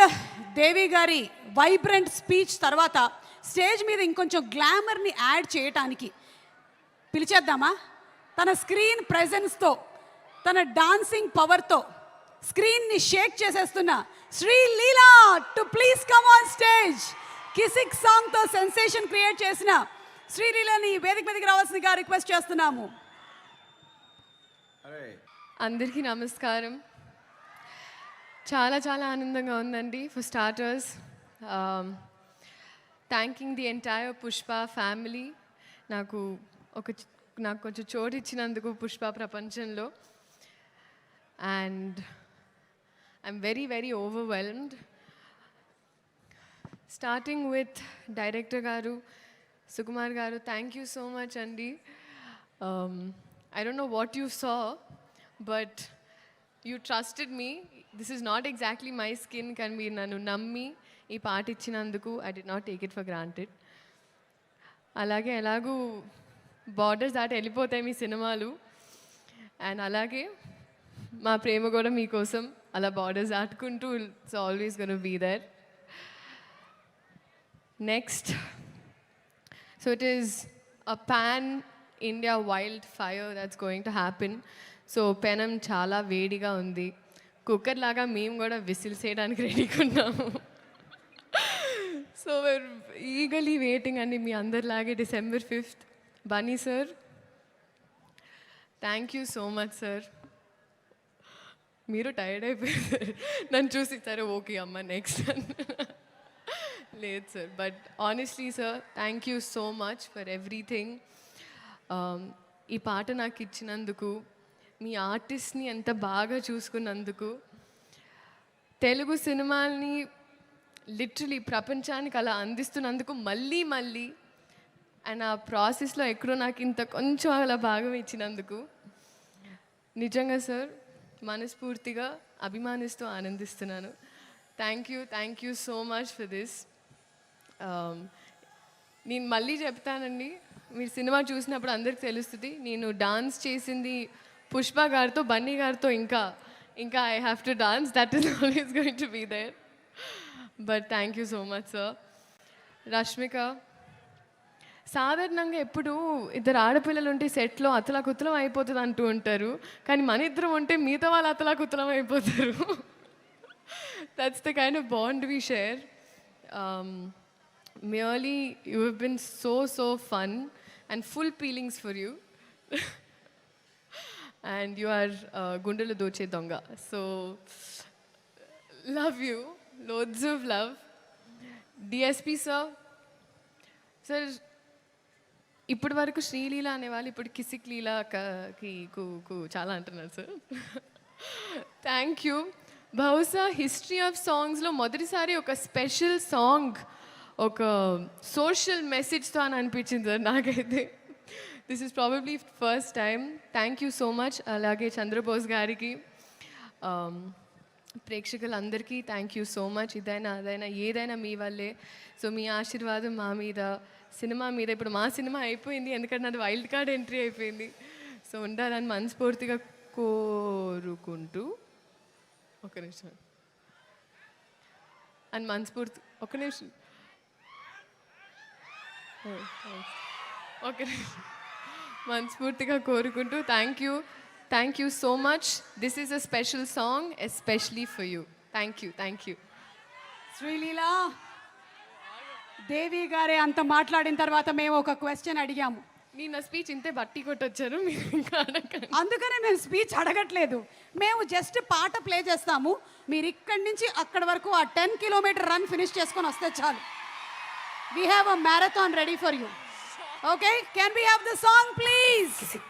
And దేవి గారి vibrant speech తర్వాత stage మీద ఇంకొంచెం గ్లామర్ని యాడ్ చేయటానికి పిలిచేద్దామా? తన స్క్రీన్ ప్రెజెన్స్తో, తన డాన్సింగ్ పవర్తో స్క్రీన్ని షేక్ చేసేస్తున్న Sree Leela to please come on stage. Kissik సాంగ్తో సెన్సేషన్ క్రియేట్ చేసిన శ్రీ లీలాని వేదిక మీదకి రావాల్సిందిగా రిక్వెస్ట్ చేస్తున్నాము. అందరికీ నమస్కారం. చాలా చాలా ఆనందంగా ఉందండి. For starters, thanking the entire Pushpa family. నాకు కొంచెం చోటు ఇచ్చినందుకు పుష్ప ప్రపంచంలో. And I'm very very overwhelmed. Starting with director గారు సుకుమార్ గారు, థ్యాంక్ యూ సో మచ్ అండి. I don't know what you saw, but you trusted me. This is not exactly my skin. Can be nanu nammi ee part ichinanduku I did not take it for granted. Alage elagu borders that elipothayi mee cinemalu, and alage ma prema kuda mee kosam ala borders aatkuntu it's always going to be there. Next, so it is a pan India wildfire that's going to happen. So పెనం చాలా వేడిగా ఉంది. Cooker లాగా మేము కూడా whistles వేయడానికి రెడీగా ఉన్నాము. సో we're eagerly waiting అండి మీ అందరిలాగే December 5th. Bunny sir, thank you so much sir. మీరు టైర్డ్ అయిపోయారు నన్ను చూసి, సరే ఓకే అమ్మ నెక్స్ట్ లేదు sir. But honestly sir, thank you so much for everything. ఈ పాట నాకు ఇచ్చినందుకు, మీ ఆర్టిస్ట్ని ఎంత బాగా చూసుకున్నందుకు, తెలుగు సినిమాల్ని లిటరలీ ప్రపంచానికి అలా అందిస్తున్నందుకు మళ్ళీ మళ్ళీ, అండ్ ఆ ప్రాసెస్లో ఎక్కడో నాకు ఇంత కొంచెం అలా భాగం ఇచ్చినందుకు నిజంగా సార్ మనస్ఫూర్తిగా అభిమానిస్తూ ఆనందిస్తున్నాను. Thank you so much for this. నేను మళ్ళీ చెప్తానండి, మీరు సినిమా చూసినప్పుడు అందరికి తెలుస్తుంది నేను డాన్స్ చేసింది పుష్ప గారితో, బన్నీ గారితో. ఇంకా I have to dance, that is always going to be there. But thank you so much sir. Rashmika, సాధారణంగా ఎప్పుడు ఇద్దరు ఆడపిల్లలు ఉంటే సెట్లో అతలాకుతలం అయిపోతుంది అంటూ ఉంటారు, కానీ మన ఇద్దరం ఉంటే మిగతా వాళ్ళు అతలాకుతలం అయిపోతారు. That's the kind of bond we share. Merely, you have been so fun and full feelings for you. And you are Gundelu Doche Donga. So, love you. Loads of love. DSP sir. Sir, ఇప్పటి వరకు శ్రీలీల అనేవాళ్ళు ఇప్పుడు కిసిక్ లీలాకి చాలా అంటున్నారు sir. Thank you. బహుశా history of సాంగ్స్లో మొదటిసారి ఒక స్పెషల్ సాంగ్ ఒక సోషల్ మెసేజ్తో అని అనిపించింది సార్ నాకైతే. This is probably first time. Thank you so much. అలాగే చంద్రబోస్ గారికి, ప్రేక్షకులందరికీ థ్యాంక్ యూ సో మచ్. ఇదైనా అదైనా ఏదైనా మీ వల్లే. సో మీ ఆశీర్వాదం మా మీద, సినిమా మీద. ఇప్పుడు మా సినిమా అయిపోయింది, ఎందుకంటే నాది వైల్డ్ కార్డ్ ఎంట్రీ అయిపోయింది. సో ఉండాలని మనస్ఫూర్తిగా కోరుకుంటూ, ఒక నిమిషం అని మనస్ఫూర్తి, ఒక నిమిషం ఓకే, మనస్ఫూర్తిగా కోరుకుంటూ thank you so much. This is a special song especially for you. Thank you. Sreeleela, Devi గారే అంత మాట్లాడిన తర్వాత మేము ఒక క్వశ్చన్ అడిగాము. నేను నా స్పీచ్ ఇంతే బట్టి కొట్టొచ్చారు, మీరు ఇంకా అడగండి. అందుకనే మేము స్పీచ్ అడగట్లేదు, మేము జస్ట్ పాట ప్లే చేస్తాము. మీరు ఇక్కడి నుంచి అక్కడి వరకు ఆ 10 కిలోమీటర్ రన్ ఫినిష్ చేసుకొని వస్తే చాలు. We have a marathon ready for you. Okay? Can we have the song, please?